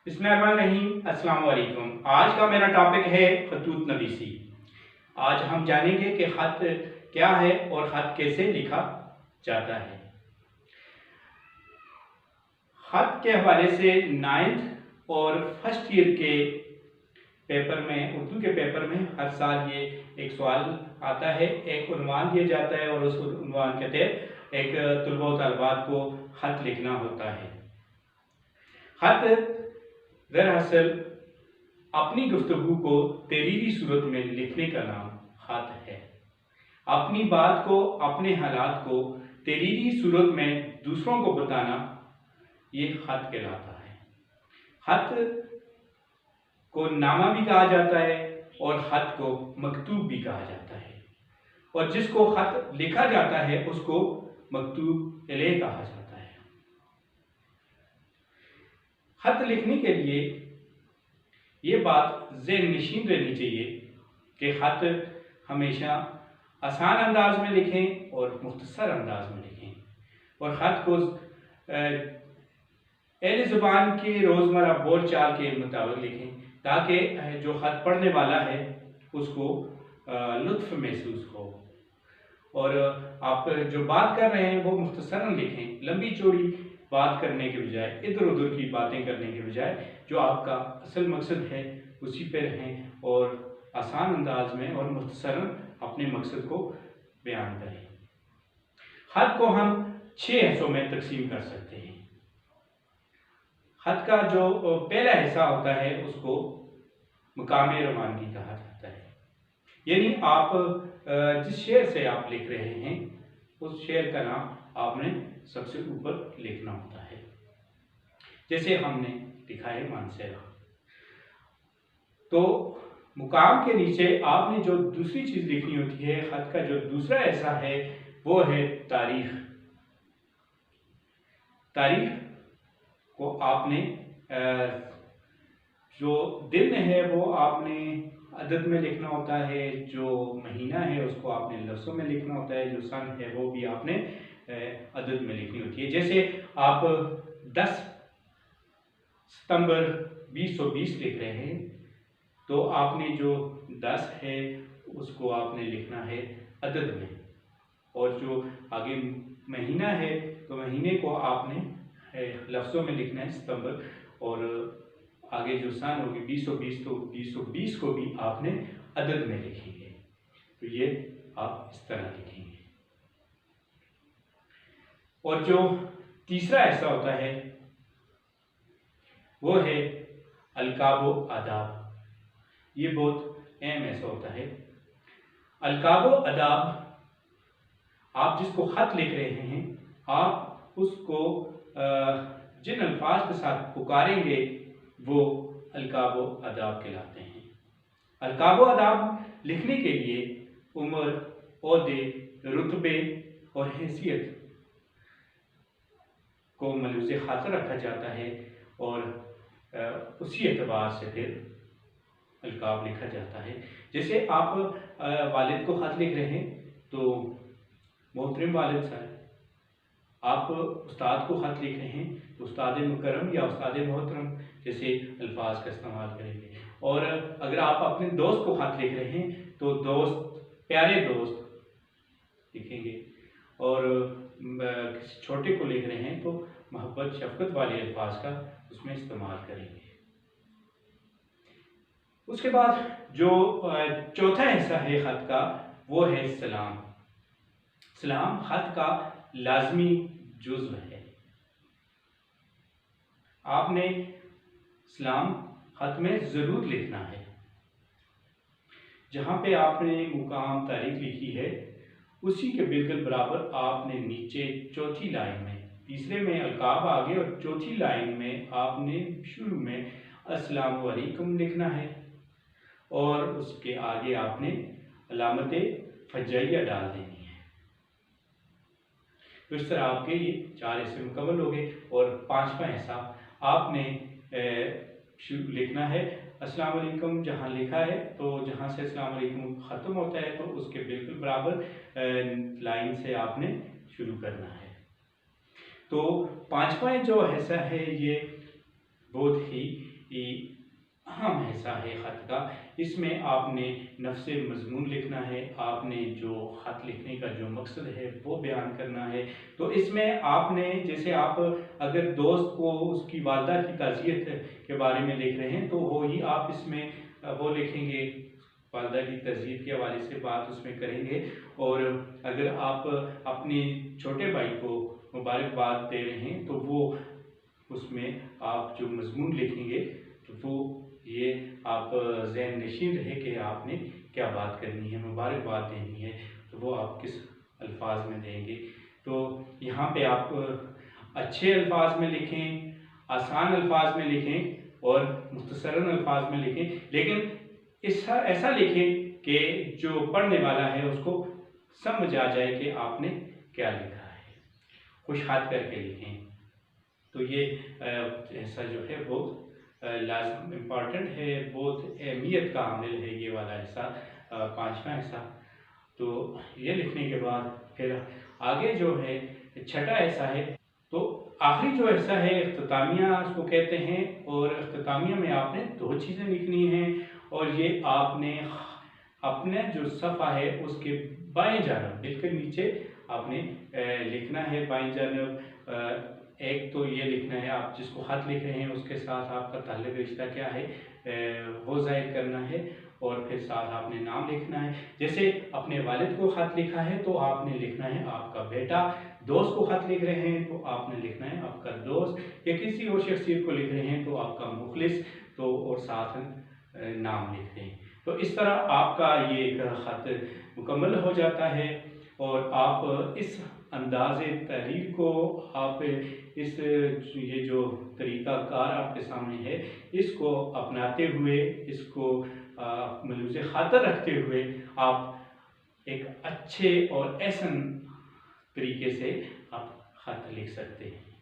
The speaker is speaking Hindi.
बिस्मिल्लाहिर्रहमानिर्रहीम। अस्सलाम वालेकुम। आज का मेरा टॉपिक है खतूत नवीसी। आज हम जानेंगे कि ख़त क्या है और ख़त कैसे लिखा जाता है। ख़त के हवाले से 9th और फर्स्ट ईयर के पेपर में, उर्दू के पेपर में हर साल ये एक सवाल आता है। एक उन्वान दिया जाता है और उस उन्वान के तहत एक तलबा व तलबात को ख़त लिखना होता है। ख़त दरअसल अपनी गुफ्तगू को तहरीरी सूरत में लिखने का नाम ख़त है। अपनी बात को, अपने हालात को तहरीरी सूरत में दूसरों को बताना ये ख़त कहलाता है। ख़त को नामा भी कहा जाता है और ख़त को मकतूब भी कहा जाता है, और जिसको ख़त लिखा जाता है उसको मकतूब इलैह कहा जाता है। ख़त लिखने के लिए ये बात ज़हन नशीन रहनी चाहिए कि ख़त हमेशा आसान अंदाज में लिखें और मुख्तसर अंदाज में लिखें, और ख़त को अहले ज़ुबान के रोज़मर्रा बोल चाल के मुताबिक लिखें, ताकि जो ख़त पढ़ने वाला है उसको लुत्फ़ महसूस हो। और आप जो बात कर रहे हैं वो मुख्तसरन लिखें, लंबी चौड़ी बात करने के बजाय, इधर उधर की बातें करने के बजाय जो आपका असल मकसद है उसी पर रहें और आसान अंदाज में और मुख्तसरन अपने मकसद को बयान करें। ख़त को हम 6 हिस्सों में तकसीम कर सकते हैं। ख़त का जो पहला हिस्सा होता है उसको मकाम रवानगी कहा जाता है, यानी आप जिस शेर से आप लिख रहे हैं उस शेर का नाम आपने सबसे ऊपर लिखना होता है। जैसे हमने लिखा है मानसेरा, तो मुकाम के नीचे आपने जो दूसरी चीज़ लिखनी होती है, ख़त का जो दूसरा हिस्सा है वो है तारीख। तारीख को आपने जो दिन है वो आपने अदद में लिखना होता है, जो महीना है उसको आपने लफ्ज़ों में लिखना होता है, जो सन है वो भी आपने अदद में लिखनी होती है। जैसे आप 10 सितंबर 2020 लिख रहे हैं तो आपने जो 10 है उसको आपने लिखना है अदद में, और जो आगे महीना है तो महीने को आपने लफ्ज़ों में लिखना है सितंबर, और आगे जो सन होगी 2020 तो 2020 को भी आपने अदद में लिखेंगे। तो ये आप इस तरह लिखेंगे। और जो तीसरा ऐसा होता है वो है अलकाब व आदाब। ये बहुत अहम ऐसा होता है। अलकाब व आदाब, आप जिसको ख़त लिख रहे हैं आप उसको जिन अल्फाज के साथ पुकारेंगे वो अलकाब व आदाब कहलाते हैं। अलकाब व आदाब लिखने के लिए उम्र, ओहदे, रुतबे और हैसियत को मलूज़े खातर रखा जाता है, और उसी एतबार से फिर अलकाब लिखा जाता है। जैसे आप वालिद को ख़त लिख रहे हैं तो मोहतरम वालिद साहब, आप उस्ताद को ख़त लिख रहे हैं तो उस्ताद मुकर्रम या उस्ताद मोहतरम जैसे अल्फाज का इस्तेमाल करेंगे। और अगर आप अपने दोस्त को ख़त लिख रहे हैं तो दोस्त, प्यारे दोस्त लिखेंगे, और किसी छोटे को लिख रहे हैं तो मोहब्बत शफ़क़त वाले अल्फाज का उसमें इस्तेमाल करेंगे। उसके बाद जो चौथा हिस्सा है ख़त का वो है सलाम। सलाम ख़त का लाजमी जुज़्व है। आपने सलाम ख़त में ज़रूर लिखना है। जहाँ पे आपने मुकाम तारीख लिखी है उसी के बिल्कुल बराबर आपने नीचे चौथी लाइन में, तीसरे में अलकाब आगे और चौथी लाइन में आपने शुरू में अस्सलाम वालेकुम लिखना है, और उसके आगे आपने अलामत फजाइया डाल देनी है। तो इस तरह आपके ये 4 हिस्से मुकम्मल हो गए। और 5वां हिस्सा आपने लिखना है अस्सलाम वालेकुम। जहाँ लिखा है तो जहाँ से अस्सलाम वालेकुम ख़त्म होता है तो उसके बिल्कुल बराबर लाइन से आपने शुरू करना है। तो 5वां जो हिस्सा है ये बहुत ही अहम हिस्सा है ख़त का। इसमें आपने नफ्से मज़मून लिखना है, आपने जो ख़त लिखने का जो मकसद है वो बयान करना है। तो इसमें आपने जैसे आप अगर दोस्त को उसकी वालदा की ताज़ियत के बारे में लिख रहे हैं तो वो ही आप इसमें वो लिखेंगे, वालदा की तज़ियत के हवाले से बात उसमें करेंगे। और अगर आप अपने छोटे भाई को मुबारकबाद दे रहे हैं तो वो उसमें आप जो मज़मून लिखेंगे तो वो ये आप ज़हन नशीन रहे कि आपने क्या बात करनी है, मुबारकबाद देनी है तो वो आप किस अल्फाज में देंगे। तो यहाँ पे आप अच्छे अल्फाज में लिखें, आसान अल्फाज में लिखें और मुख्तसरन अल्फाज में लिखें, लेकिन ऐसा लिखें कि जो पढ़ने वाला है उसको समझ आ जाए कि आपने क्या लिखा है। खुश हाथ करके लिखें। तो ये ऐसा जो है बहुत लाजम इम्पॉर्टेंट है, बहुत अहमियत का हामिल है ये वाला हिस्सा, पाँचवा हिस्सा। तो ये लिखने के बाद फिर आगे जो है छठा हिस्सा है। तो आखिरी जो हिस्सा है इख्तितामिया उसको कहते हैं, और इख्तितामिया में आपने दो चीज़ें लिखनी हैं, और ये आपने अपने जो सफ़ा है उसके बाएं जानब बिल्कुल नीचे आपने लिखना है। बाएं जानब एक तो ये लिखना है आप जिसको ख़त लिख रहे हैं उसके साथ आपका ताल्लुक़ रिश्ता क्या है वो ज़ाहिर करना है, और फिर साथ आपने नाम लिखना है। जैसे अपने वालिद को ख़त लिखा है तो आपने लिखना है आपका बेटा, दोस्त को ख़त लिख रहे हैं तो आपने लिखना है आपका दोस्त, या किसी और शख्सियत को लिख रहे हैं तो आपका मुखलिस, तो और साथ नाम लिख रहे हैं। तो इस तरह आपका ये एक ख़त मुकम्मल हो जाता है, और आप इस अंदाज़े तहरीर को आप इस ये जो तरीक़ाकार आपके सामने है इसको अपनाते हुए, इसको मलूज़ ख़ातर रखते हुए आप एक अच्छे और एहसन तरीके से आप ख़त लिख सकते हैं।